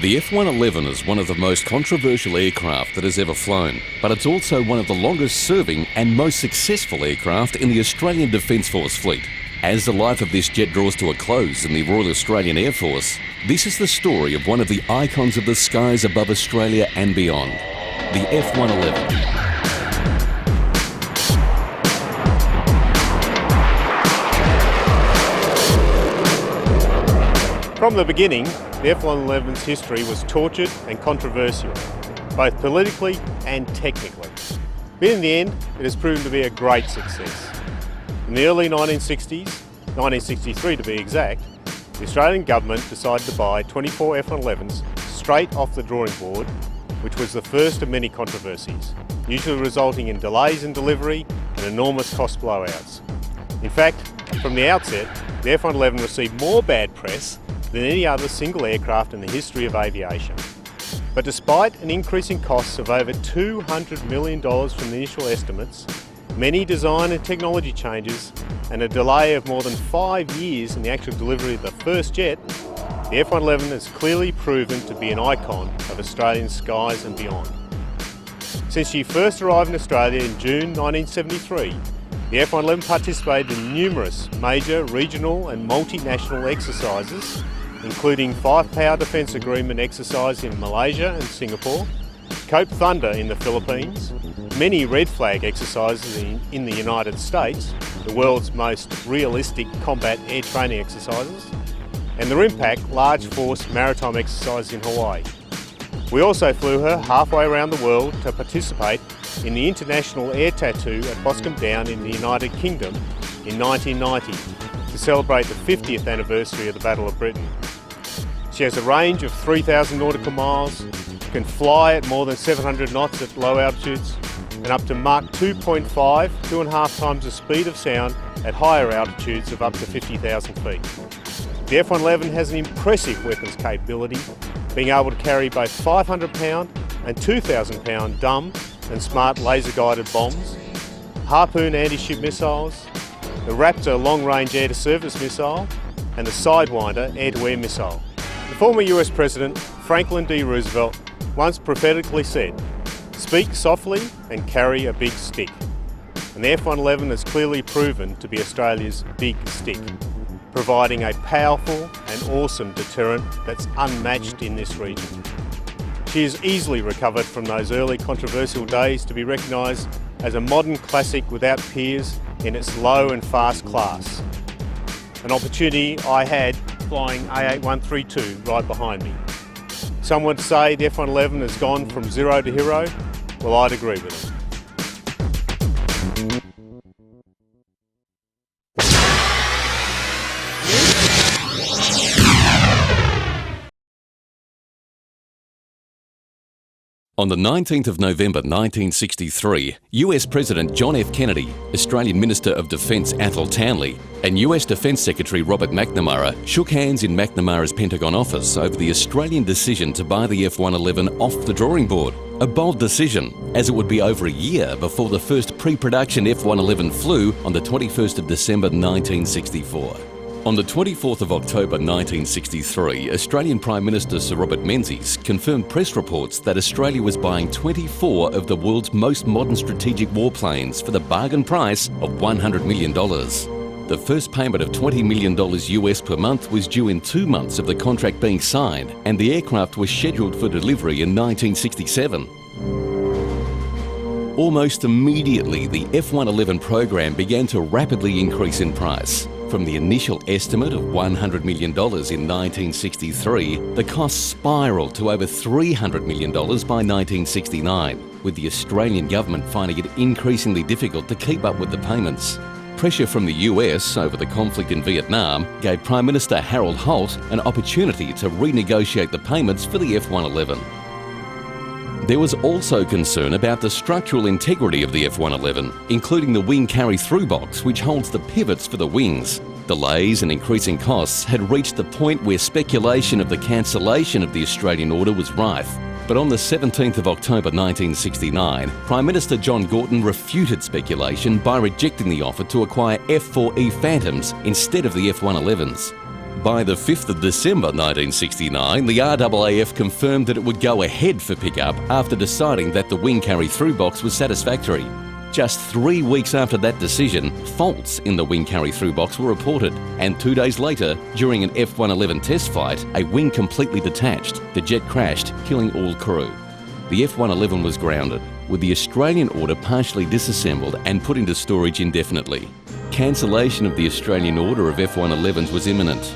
The F-111 is one of the most controversial aircraft that has ever flown, but it's also one of the longest serving and most successful aircraft in the Australian Defence Force fleet. As the life of this jet draws to a close in the Royal Australian Air Force, this is the story of one of the icons of the skies above Australia and beyond, the F-111. From the beginning, the F-111's history was tortured and controversial, both politically and technically. But in the end, it has proven to be a great success. In the early 1960s, 1963 to be exact, the Australian government decided to buy 24 F-111s straight off the drawing board, which was the first of many controversies, usually resulting in delays in delivery and enormous cost blowouts. In fact, from the outset, the F-111 received more bad press than any other single aircraft in the history of aviation. But despite an increase in costs of over $200 million from the initial estimates, many design and technology changes, and a delay of more than 5 years in the actual delivery of the first jet, the F-111 has clearly proven to be an icon of Australian skies and beyond. Since she first arrived in Australia in June 1973, the F-111 participated in numerous major regional and multinational exercises, including 5-Power Defence Agreement exercise in Malaysia and Singapore, Cape Thunder in the Philippines, many red flag exercises in the United States, the world's most realistic combat air training exercises, and the RIMPAC Large Force Maritime exercise in Hawaii. We also flew her halfway around the world to participate in the International Air Tattoo at Boscombe Down in the United Kingdom in 1990 to celebrate the 50th anniversary of the Battle of Britain. She has a range of 3,000 nautical miles, can fly at more than 700 knots at low altitudes, and up to Mach 2.5 times the speed of sound at higher altitudes of up to 50,000 feet. The F-111 has an impressive weapons capability, being able to carry both 500-pound and 2,000-pound dumb and smart laser-guided bombs, Harpoon anti-ship missiles, the Raptor long-range air-to-surface missile, and the Sidewinder air-to-air missile. The former US President Franklin D. Roosevelt once prophetically said, "Speak softly and carry a big stick." And the F-111 has clearly proven to be Australia's big stick, providing a powerful and awesome deterrent that's unmatched in this region. She has easily recovered from those early controversial days to be recognised as a modern classic without peers in its low and fast class. An opportunity I had flying A8132 right behind me. Some would say the F-111 has gone from zero to hero. Well, I'd agree with them. On the 19th of November 1963, US President John F. Kennedy, Australian Minister of Defence Athol Townley, and US Defence Secretary Robert McNamara shook hands in McNamara's Pentagon office over the Australian decision to buy the F-111 off the drawing board. A bold decision, as it would be over a year before the first pre-production F-111 flew on the 21st of December 1964. On the 24th of October 1963, Australian Prime Minister Sir Robert Menzies confirmed press reports that Australia was buying 24 of the world's most modern strategic warplanes for the bargain price of $100 million. The first payment of $20 million US per month was due in 2 months of the contract being signed, and the aircraft was scheduled for delivery in 1967. Almost immediately, the F-111 program began to rapidly increase in price. From the initial estimate of $100 million in 1963, the costs spiralled to over $300 million by 1969, with the Australian government finding it increasingly difficult to keep up with the payments. Pressure from the US over the conflict in Vietnam gave Prime Minister Harold Holt an opportunity to renegotiate the payments for the F-111. There was also concern about the structural integrity of the F-111, including the wing carry-through box, which holds the pivots for the wings. Delays and increasing costs had reached the point where speculation of the cancellation of the Australian order was rife. But on the 17th of October 1969, Prime Minister John Gorton refuted speculation by rejecting the offer to acquire F-4E Phantoms instead of the F-111s. By the 5th of December 1969, the RAAF confirmed that it would go ahead for pickup after deciding that the wing carry-through box was satisfactory. Just 3 weeks after that decision, faults in the wing carry-through box were reported, and 2 days later, during an F-111 test flight, a wing completely detached. The jet crashed, killing all crew. The F-111 was grounded, with the Australian order partially disassembled and put into storage indefinitely. Cancellation of the Australian order of F-111s was imminent.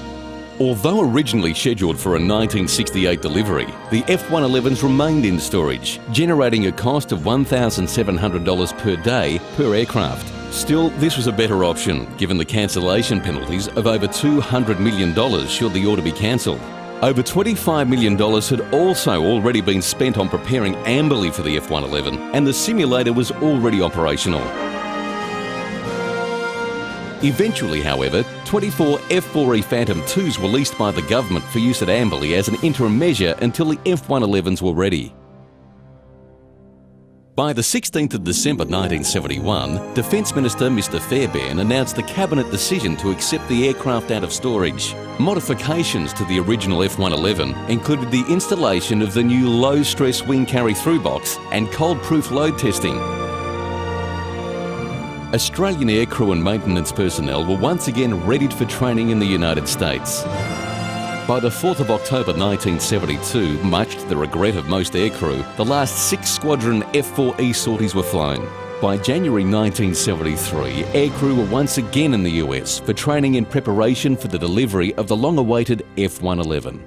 Although originally scheduled for a 1968 delivery, the F-111s remained in storage, generating a cost of $1,700 per day per aircraft. Still, this was a better option, given the cancellation penalties of over $200 million should the order be cancelled. Over $25 million had also already been spent on preparing Amberley for the F-111, and the simulator was already operational. Eventually, however, 24 F-4E Phantom IIs were leased by the government for use at Amberley as an interim measure until the F-111s were ready. By the 16th of December 1971, Defence Minister Mr Fairbairn announced the Cabinet decision to accept the aircraft out of storage. Modifications to the original F-111 included the installation of the new low-stress wing carry-through box and cold-proof load testing. Australian aircrew and maintenance personnel were once again readied for training in the United States. By the 4th of October 1972, much to the regret of most aircrew, the last 6 Squadron F-4E sorties were flown. By January 1973, aircrew were once again in the US for training in preparation for the delivery of the long-awaited F-111.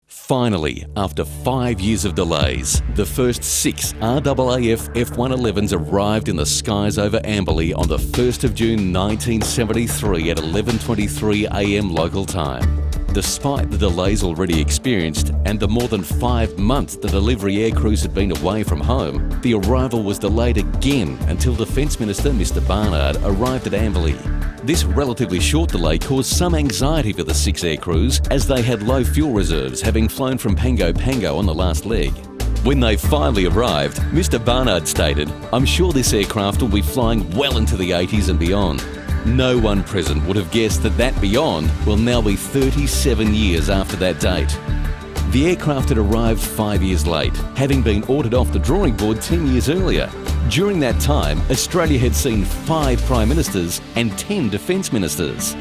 Finally, after 5 years of delays, the first 6 RAAF F-111s arrived in the skies over Amberley on the 1st of June 1973 at 11:23 AM local time. Despite the delays already experienced and the more than 5 months the delivery aircrews had been away from home, the arrival was delayed again until Defence Minister Mr Barnard arrived at Amberley. This relatively short delay caused some anxiety for the 6 aircrews as they had low fuel reserves, having flown from Pango Pango on the last leg. When they finally arrived, Mr Barnard stated, "I'm sure this aircraft will be flying well into the 80s and beyond." No one present would have guessed that that beyond will now be 37 years after that date. The aircraft had arrived 5 years late, having been ordered off the drawing board 10 years earlier. During that time, Australia had seen 5 Prime Ministers and 10 Defence Ministers.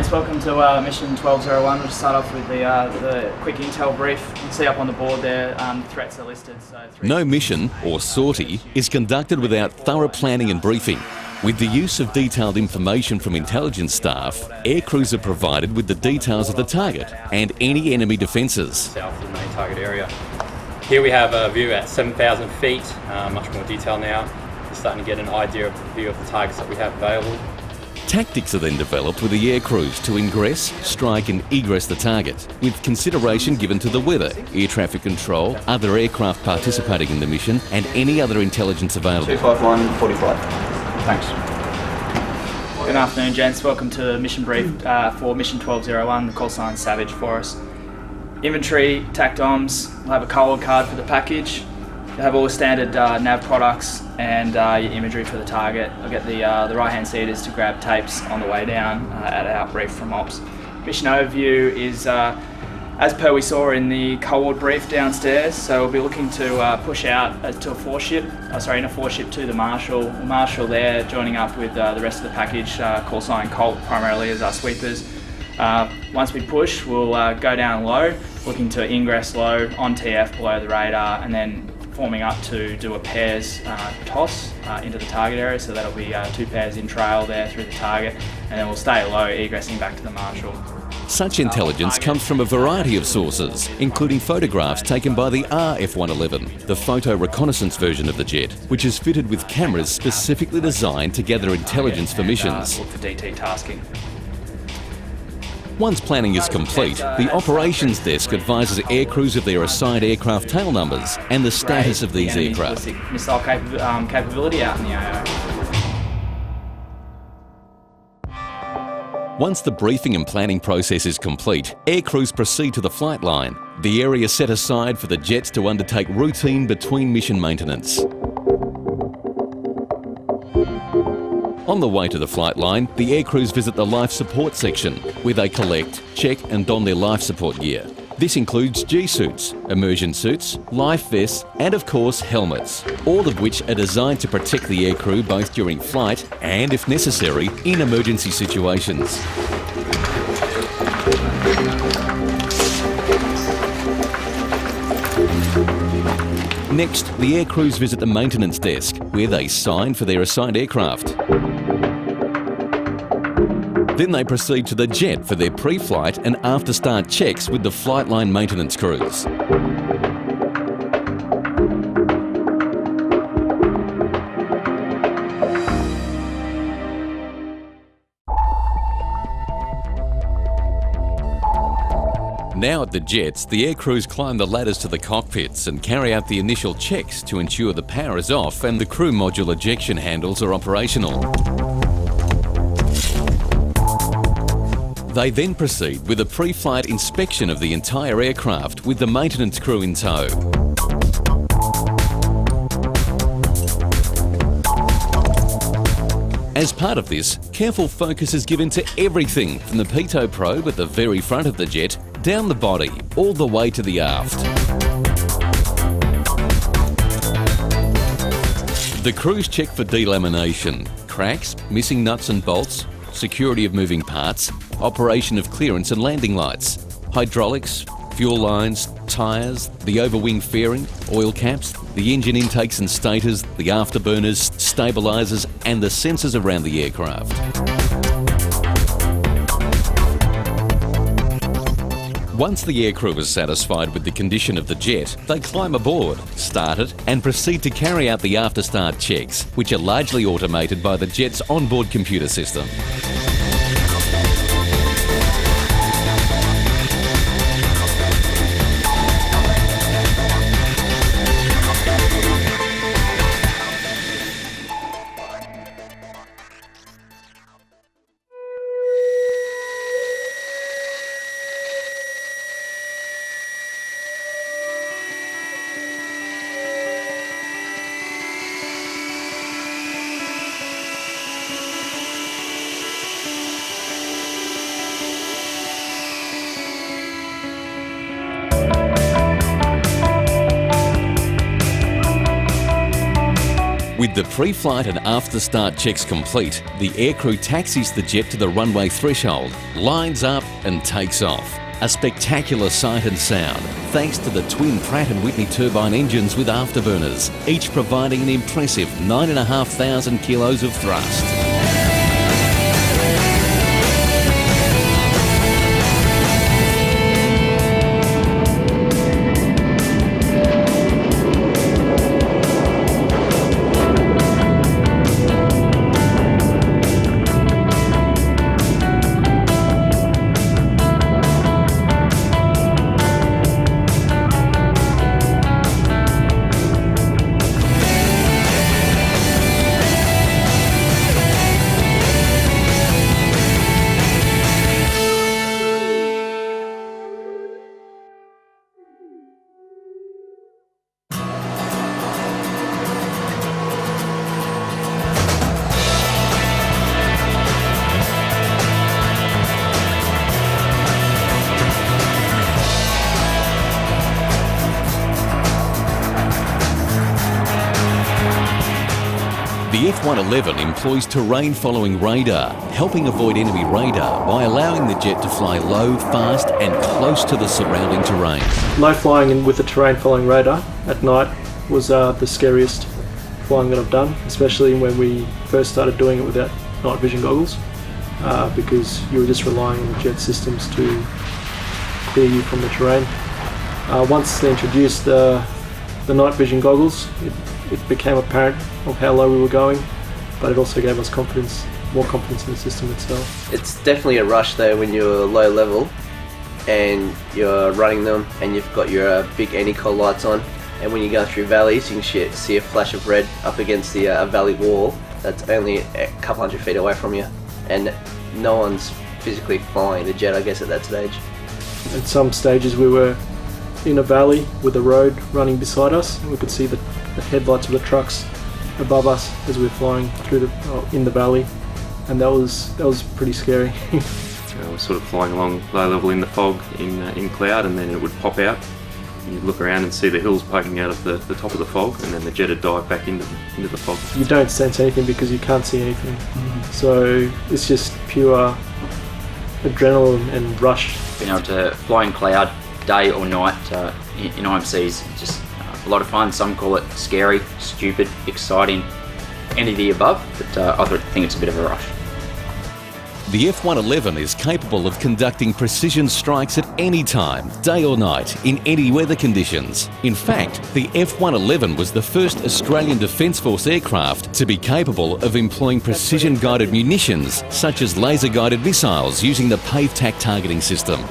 Welcome to Mission 1201. We'll just start off with the quick intel brief. You can see up on the board there, threats are listed. No mission, or sortie, is conducted without thorough planning and briefing. With the use of detailed information from intelligence staff, aircrews are provided with the details of the target and any enemy defences. South of the main target area. Here we have a view at 7,000 feet, much more detail now. We're starting to get an idea of the view of the targets that we have available. Tactics are then developed with the aircrews to ingress, strike and egress the target, with consideration given to the weather, air traffic control, other aircraft participating in the mission and any other intelligence available. 251, 45. Thanks. Good afternoon, gents. Welcome to the mission brief for Mission 1201, the call sign Savage for us. Inventory, TACDOMs, we'll have a code card for the package. You'll have all the standard nav products and your imagery for the target. I'll get the right-hand seaters to grab tapes on the way down at our brief from Ops. Mission overview is as per we saw in the cohort brief downstairs. So we'll be looking to push out to a 4-ship, in a 4-ship to the Marshall. The Marshall there joining up with the rest of the package, call sign Colt primarily as our sweepers. Once we push, we'll go down low, looking to ingress low on TF below the radar, and then forming up to do a pairs toss into the target area. So that'll be 2 pairs in trail there through the target, and then we'll stay low, egressing back to the Marshall. Such intelligence comes from a variety of sources, including photographs taken by the F-111, the photo reconnaissance version of the jet, which is fitted with cameras specifically designed to gather intelligence for missions. Look for DT tasking. Once planning is complete, the operations desk advises aircrews of their assigned aircraft tail numbers and the status of these aircraft. Missile capability out in the AO. Once the briefing and planning process is complete, air crews proceed to the flight line, the area set aside for the jets to undertake routine between-mission maintenance. On the way to the flight line, the air crews visit the life support section, where they collect, check and don their life support gear. This includes G-suits, immersion suits, life vests and of course helmets, all of which are designed to protect the aircrew both during flight and, if necessary, in emergency situations. Next, the aircrews visit the maintenance desk, where they sign for their assigned aircraft. Then they proceed to the jet for their pre-flight and after-start checks with the flight line maintenance crews. Now at the jets, the air crews climb the ladders to the cockpits and carry out the initial checks to ensure the power is off and the crew module ejection handles are operational. They then proceed with a pre-flight inspection of the entire aircraft with the maintenance crew in tow. As part of this, careful focus is given to everything from the pitot probe at the very front of the jet, down the body, all the way to the aft. The crews check for delamination, cracks, missing nuts and bolts, security of moving parts, operation of clearance and landing lights, hydraulics, fuel lines, tyres, the overwing fairing, oil caps, the engine intakes and stators, the afterburners, stabilisers and the sensors around the aircraft. Once the aircrew is satisfied with the condition of the jet, they climb aboard, start it and proceed to carry out the after-start checks, which are largely automated by the jet's onboard computer system. With the pre-flight and after-start checks complete, the aircrew taxis the jet to the runway threshold, lines up and takes off. A spectacular sight and sound, thanks to the twin Pratt & Whitney turbine engines with afterburners, each providing an impressive 9,500 kilos of thrust. The F-111 employs terrain-following radar, helping avoid enemy radar by allowing the jet to fly low, fast and close to the surrounding terrain. Low flying with the terrain-following radar at night was the scariest flying that I've done, especially when we first started doing it without night vision goggles, because you were just relying on the jet systems to clear you from the terrain. Once they introduced the night vision goggles, it became apparent of how low we were going, but it also gave us confidence, more confidence in the system itself. It's definitely a rush though when you're low level and you're running them and you've got your big anti-col lights on, and when you go through valleys you can see a flash of red up against the valley wall that's only a couple hundred feet away from you, and no one's physically flying the jet, I guess, at that stage. At some stages we were in a valley with a road running beside us, and we could see the headlights of the trucks above us as we were flying through in the valley, and that was pretty scary. We're sort of flying along low level in the fog in cloud, and then it would pop out. You'd look around and see the hills poking out of the top of the fog, and then the jet would dive back into the fog. You don't sense anything because you can't see anything. So it's just pure adrenaline and rush. Being able to fly in cloud day or night in IMCs is just a lot of fun. Some call it scary, stupid, exciting, any of the above, but I think it's a bit of a rush. The F-111 is capable of conducting precision strikes at any time, day or night, in any weather conditions. In fact, the F-111 was the first Australian Defence Force aircraft to be capable of employing precision-guided munitions, such as laser-guided missiles using the PAVE-TAC targeting system.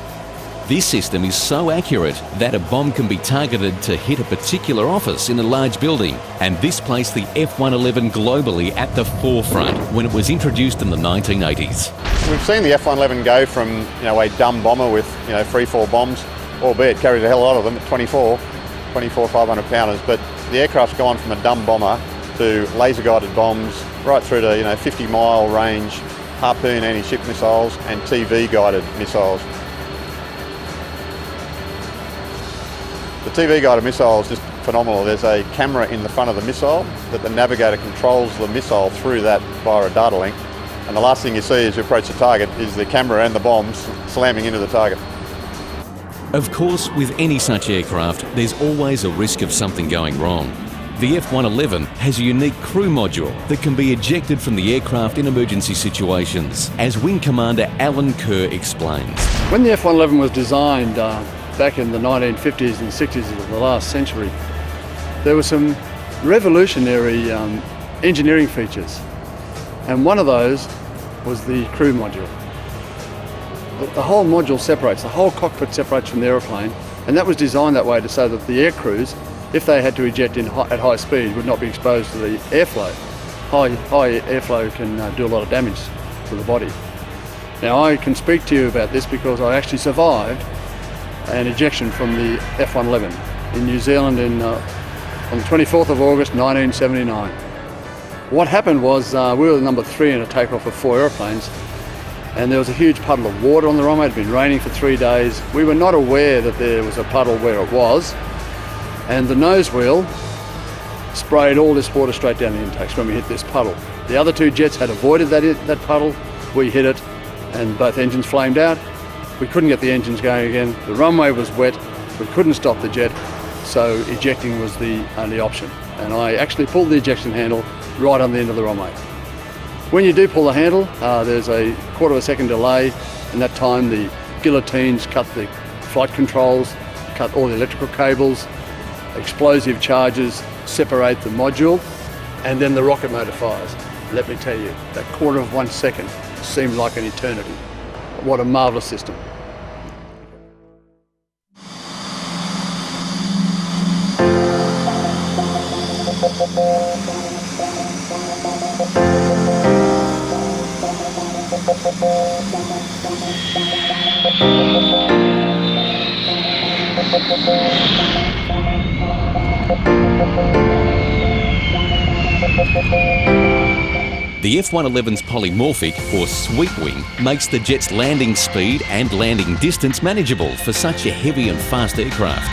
This system is so accurate that a bomb can be targeted to hit a particular office in a large building, and this placed the F-111 globally at the forefront when it was introduced in the 1980s. We've seen the F-111 go from a dumb bomber with 3-4 bombs, albeit carries a hell of a lot of them at 24 500 pounders, but the aircraft's gone from a dumb bomber to laser-guided bombs right through to 50-mile range harpoon anti-ship missiles and TV-guided missiles. The TV-guided missile is just phenomenal. There's a camera in the front of the missile that the navigator controls the missile through that via a data link. And the last thing you see as you approach the target is the camera and the bombs slamming into the target. Of course, with any such aircraft, there's always a risk of something going wrong. The F-111 has a unique crew module that can be ejected from the aircraft in emergency situations, as Wing Commander Alan Kerr explains. When the F-111 was designed back in the 1950s and 60s of the last century, there were some revolutionary engineering features, and one of those was the crew module. The whole module separates, the whole cockpit separates from the aeroplane, and that was designed that way to so that the air crews, if they had to eject at high speed, would not be exposed to the airflow. High airflow can do a lot of damage to the body. Now, I can speak to you about this because I actually survived an ejection from the F-111 in New Zealand on the 24th of August 1979. What happened was we were number 3 in a takeoff of 4 aeroplanes, and there was a huge puddle of water on the runway. It had been raining for 3 days. We were not aware that there was a puddle where it was, and the nose wheel sprayed all this water straight down the intakes when we hit this puddle. The other 2 jets had avoided that puddle. We hit it, and both engines flamed out. We couldn't get the engines going again. The runway was wet. We couldn't stop the jet, so ejecting was the only option. And I actually pulled the ejection handle right on the end of the runway. When you do pull the handle, there's a 1/4 second delay. In that time, the guillotines cut the flight controls, cut all the electrical cables, explosive charges separate the module, and then the rocket motor fires. Let me tell you, that 1/4 second seemed like an eternity. What a marvellous system. The F-111's polymorphic, or sweep wing, makes the jet's landing speed and landing distance manageable for such a heavy and fast aircraft.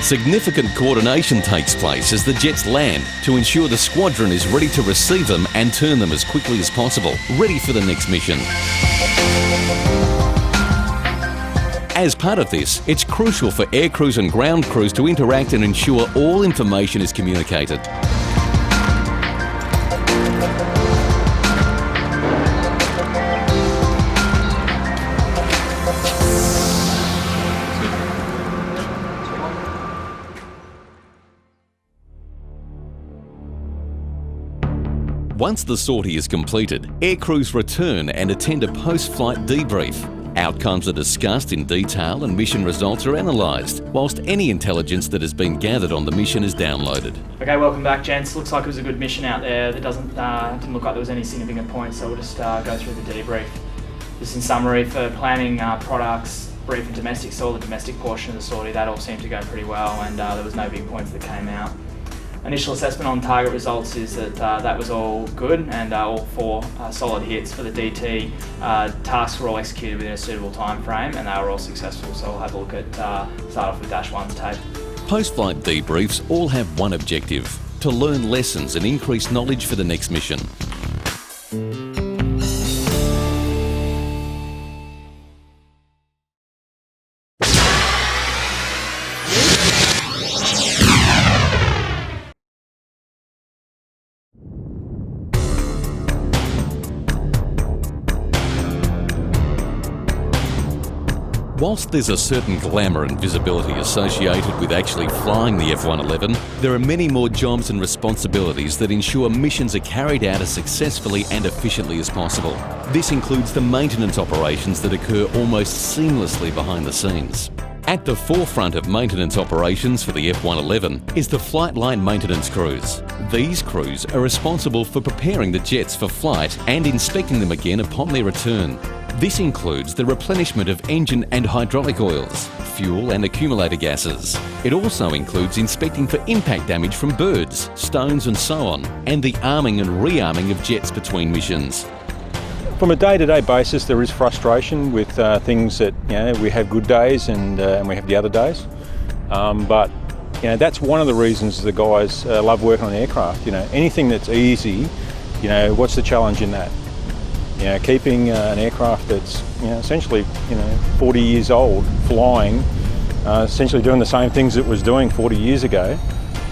Significant coordination takes place as the jets land to ensure the squadron is ready to receive them and turn them as quickly as possible, ready for the next mission. As part of this, it's crucial for air crews and ground crews to interact and ensure all information is communicated. Once the sortie is completed, air crews return and attend a post-flight debrief. Outcomes are discussed in detail and mission results are analysed, whilst any intelligence that has been gathered on the mission is downloaded. Okay, welcome back, gents. Looks like it was a good mission out there. That didn't look like there was any significant points, so we'll just go through the debrief. Just in summary, for planning products, briefing domestic soil, the domestic portion of the sortie, that all seemed to go pretty well, and there was no big points that came out. Initial assessment on target results is that that was all good, and all 4 solid hits for the DT. Tasks were all executed within a suitable time frame, and they were all successful. So we'll have a look at start off with Dash 1's tape. Post-flight debriefs all have one objective: to learn lessons and increase knowledge for the next mission. Whilst there's a certain glamour and visibility associated with actually flying the F-111, there are many more jobs and responsibilities that ensure missions are carried out as successfully and efficiently as possible. This includes the maintenance operations that occur almost seamlessly behind the scenes. At the forefront of maintenance operations for the F-111 is the flight line maintenance crews. These crews are responsible for preparing the jets for flight and inspecting them again upon their return. This includes the replenishment of engine and hydraulic oils, fuel and accumulator gases. It also includes inspecting for impact damage from birds, stones and so on, and the arming and rearming of jets between missions. From a day-to-day basis, there is frustration with things that, we have good days and we have the other days. But that's one of the reasons the guys love working on aircraft. Anything that's easy, what's the challenge in that? Keeping an aircraft that's essentially 40 years old, flying, essentially doing the same things it was doing 40 years ago,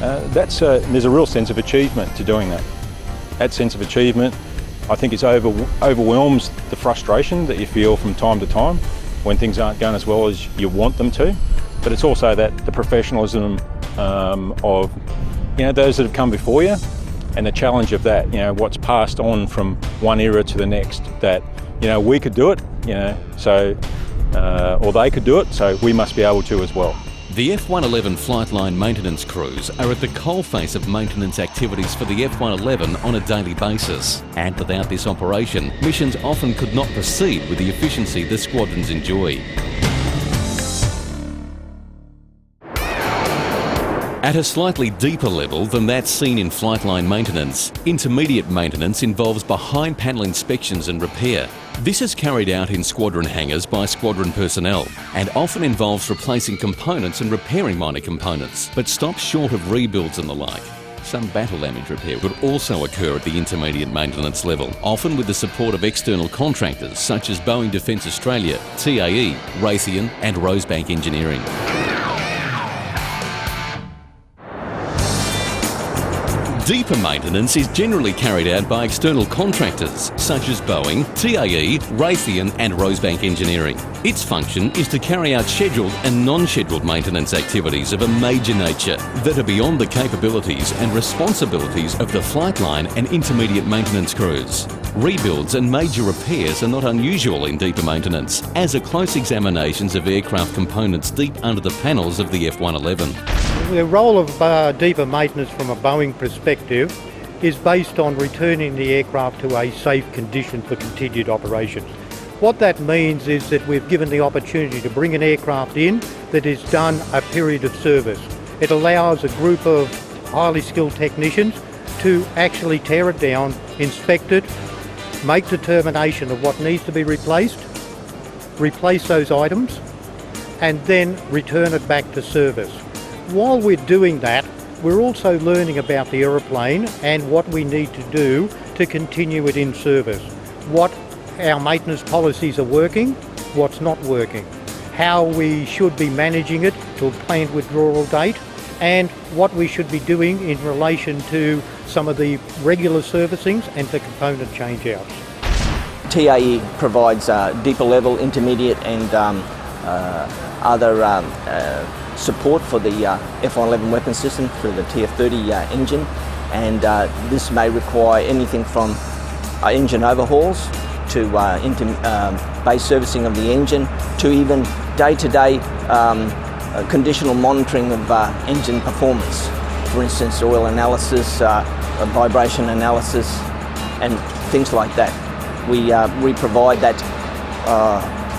there's a real sense of achievement to doing that. That sense of achievement, I think, overwhelms the frustration that you feel from time to time when things aren't going as well as you want them to. But it's also that the professionalism of those that have come before you, and the challenge of that, what's passed on from one era to the next, that, we could do it, or they could do it, so we must be able to as well. The F-111 flight line maintenance crews are at the coalface of maintenance activities for the F-111 on a daily basis. And without this operation, missions often could not proceed with the efficiency the squadrons enjoy. At a slightly deeper level than that seen in flight line maintenance, intermediate maintenance involves behind panel inspections and repair. This is carried out in squadron hangars by squadron personnel and often involves replacing components and repairing minor components, but stops short of rebuilds and the like. Some battle damage repair would also occur at the intermediate maintenance level, often with the support of external contractors such as Boeing Defence Australia, TAE, Raytheon and Rosebank Engineering. Deeper maintenance is generally carried out by external contractors such as Boeing, TAE, Raytheon and Rosebank Engineering. Its function is to carry out scheduled and non-scheduled maintenance activities of a major nature that are beyond the capabilities and responsibilities of the flight line and intermediate maintenance crews. Rebuilds and major repairs are not unusual in deeper maintenance, as are close examinations of aircraft components deep under the panels of the F-111. The role of deeper maintenance from a Boeing perspective is based on returning the aircraft to a safe condition for continued operations. What that means is that we've given the opportunity to bring an aircraft in that has done a period of service. It allows a group of highly skilled technicians to actually tear it down, inspect it, make determination of what needs to be replaced, replace those items, and then return it back to service. While we're doing that, we're also learning about the aeroplane and what we need to do to continue it in service. What our maintenance policies are working, what's not working, how we should be managing it to a planned withdrawal date, and what we should be doing in relation to some of the regular servicings and the component change-outs. TAE provides deeper level, intermediate and other support for the F-111 weapon system through the TF-30 engine, and this may require anything from engine overhauls to base servicing of the engine, to even day-to-day conditional monitoring of engine performance. For instance, oil analysis, vibration analysis, and things like that. We provide that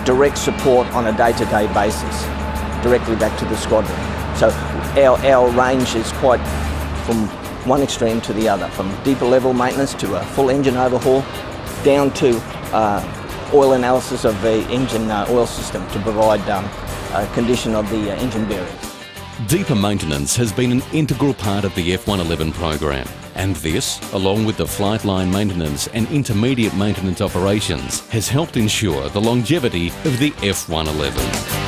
direct support on a day-to-day basis, directly back to the squadron. So our range is quite from one extreme to the other, from deeper level maintenance to a full engine overhaul, down to oil analysis of the engine oil system to provide condition of the engine bearings. Deeper maintenance has been an integral part of the F-111 program, and this, along with the flight line maintenance and intermediate maintenance operations, has helped ensure the longevity of the F-111.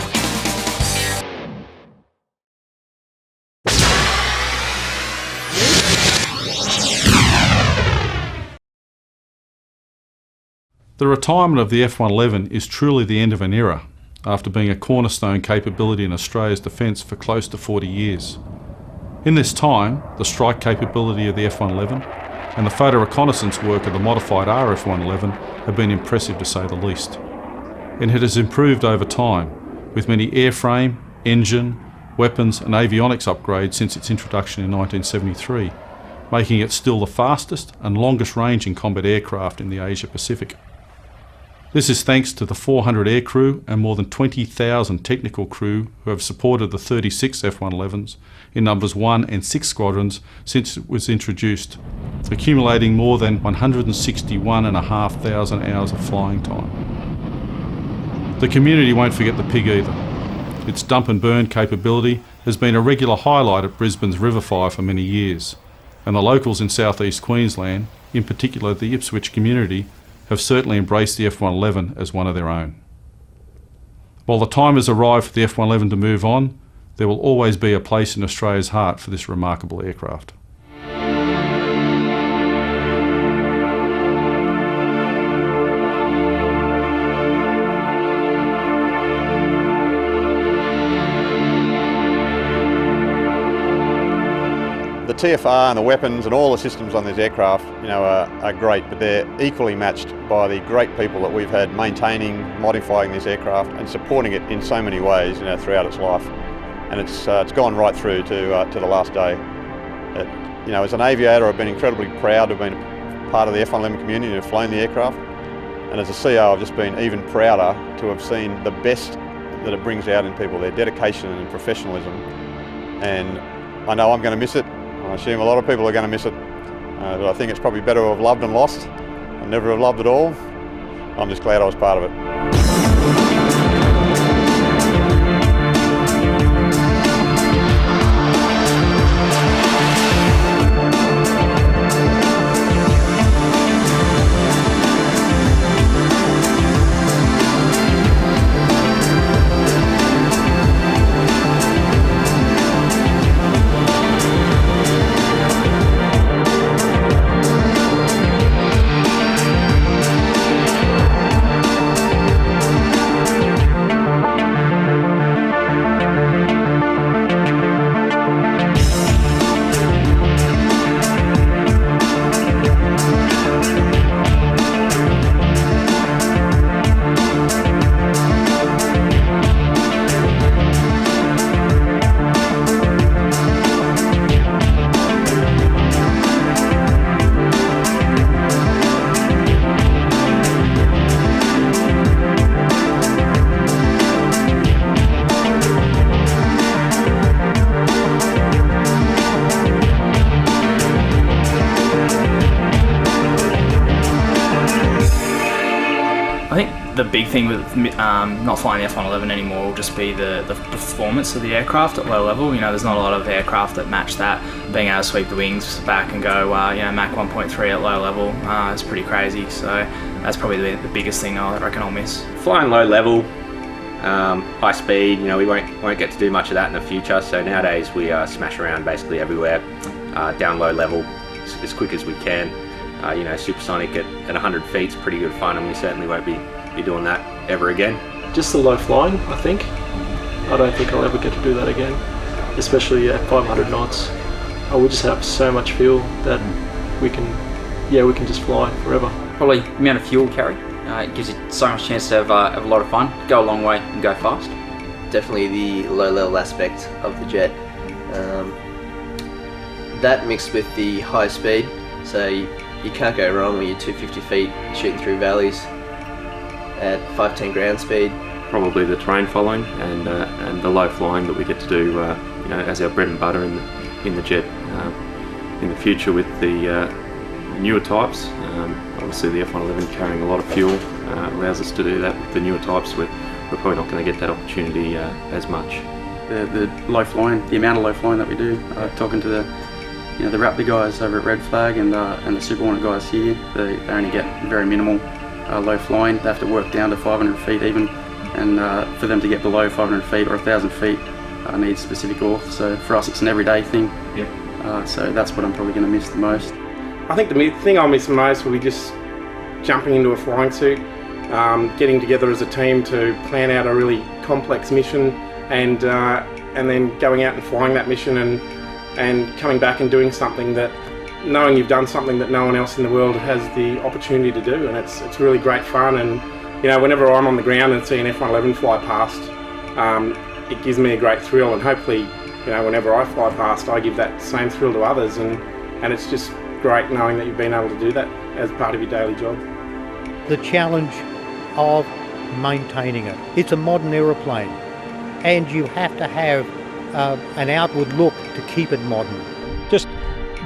The retirement of the F-111 is truly the end of an era, after being a cornerstone capability in Australia's defence for close to 40 years. In this time, the strike capability of the F-111 and the photo reconnaissance work of the modified RF-111 have been impressive to say the least. And it has improved over time, with many airframe, engine, weapons and avionics upgrades since its introduction in 1973, making it still the fastest and longest ranging combat aircraft in the Asia Pacific. This is thanks to the 400 aircrew and more than 20,000 technical crew who have supported the 36 F-111s in numbers 1 and 6 squadrons since it was introduced, accumulating more than 161,500 hours of flying time. The community won't forget the pig either. Its dump and burn capability has been a regular highlight at Brisbane's river fire for many years, and the locals in southeast Queensland, in particular the Ipswich community, have certainly embraced the F-111 as one of their own. While the time has arrived for the F-111 to move on, there will always be a place in Australia's heart for this remarkable aircraft. The TFR and the weapons and all the systems on this aircraft, are great, but they're equally matched by the great people that we've had maintaining, modifying this aircraft and supporting it in so many ways, throughout its life. And it's gone right through to the last day. As an aviator, I've been incredibly proud to have been part of the F-111 community and have flown the aircraft. And as a CO, I've just been even prouder to have seen the best that it brings out in people, their dedication and professionalism. And I know I'm going to miss it. I assume a lot of people are going to miss it, but I think it's probably better to have loved and lost than never have loved at all. I'm just glad I was part of it. The big thing with not flying the F-111 anymore will just be the performance of the aircraft at low level. There's not a lot of aircraft that match that. Being able to sweep the wings back and go, Mach 1.3 at low level is pretty crazy. So that's probably the biggest thing I reckon I'll miss. Flying low level, high speed, we won't get to do much of that in the future. So nowadays we smash around basically everywhere, down low level as quick as we can. Supersonic at 100 feet is pretty good fun, and we certainly won't be doing that ever again. Just the low flying, I think. I don't think I'll ever get to do that again, especially at 500 knots. We just have so much fuel that we can just fly forever. Probably the amount of fuel carry. It gives you so much chance to have a lot of fun, go a long way and go fast. Definitely the low level aspect of the jet. That mixed with the high speed, so you can't go wrong when you're 250 feet shooting through valleys at 510 ground speed. Probably the terrain following and the low flying that we get to do as our bread and butter in the jet. In the future with the newer types, obviously the F-111 carrying a lot of fuel allows us to do that with the newer types. We're probably not going to get that opportunity as much. The low flying, the amount of low flying that we do, talking to the Raptor guys over at Red Flag and the Super Hornet guys here, they only get very minimal low flying. They have to work down to 500 feet even, and for them to get below 500 feet or 1,000 feet needs specific auth. So for us it's an everyday thing. Yep. So that's what I'm probably going to miss the most. I think the thing I'll miss the most will be just jumping into a flying suit, getting together as a team to plan out a really complex mission, and then going out and flying that mission and coming back and doing something that, knowing you've done something that no one else in the world has the opportunity to do, and it's really great fun. And whenever I'm on the ground and see an F-111 fly past, it gives me a great thrill, and hopefully whenever I fly past I give that same thrill to others, and it's just great knowing that you've been able to do that as part of your daily job. The challenge of maintaining it. It's a modern aeroplane, and you have to have an outward look to keep it modern. Just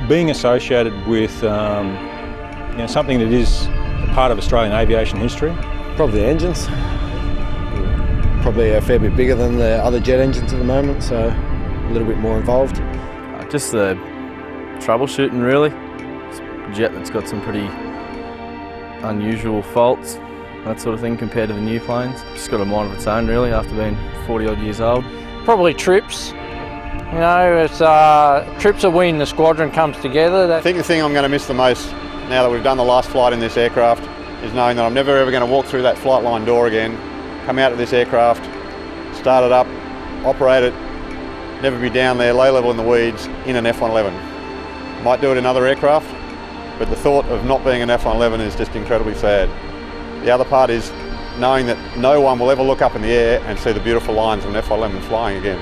being associated with something that is a part of Australian aviation history. Probably the engines. Probably a fair bit bigger than the other jet engines at the moment, so a little bit more involved. Just the troubleshooting really. It's a jet that's got some pretty unusual faults, that sort of thing, compared to the new planes. Just got a mind of its own really after being 40 odd years old. Probably trips. It's trips are when the squadron comes together. I think the thing I'm going to miss the most now that we've done the last flight in this aircraft is knowing that I'm never ever going to walk through that flight line door again, come out of this aircraft, start it up, operate it, never be down there low level in the weeds in an F-111. Might do it in other aircraft, but the thought of not being an F-111 is just incredibly sad. The other part is knowing that no one will ever look up in the air and see the beautiful lines of an F-111 flying again.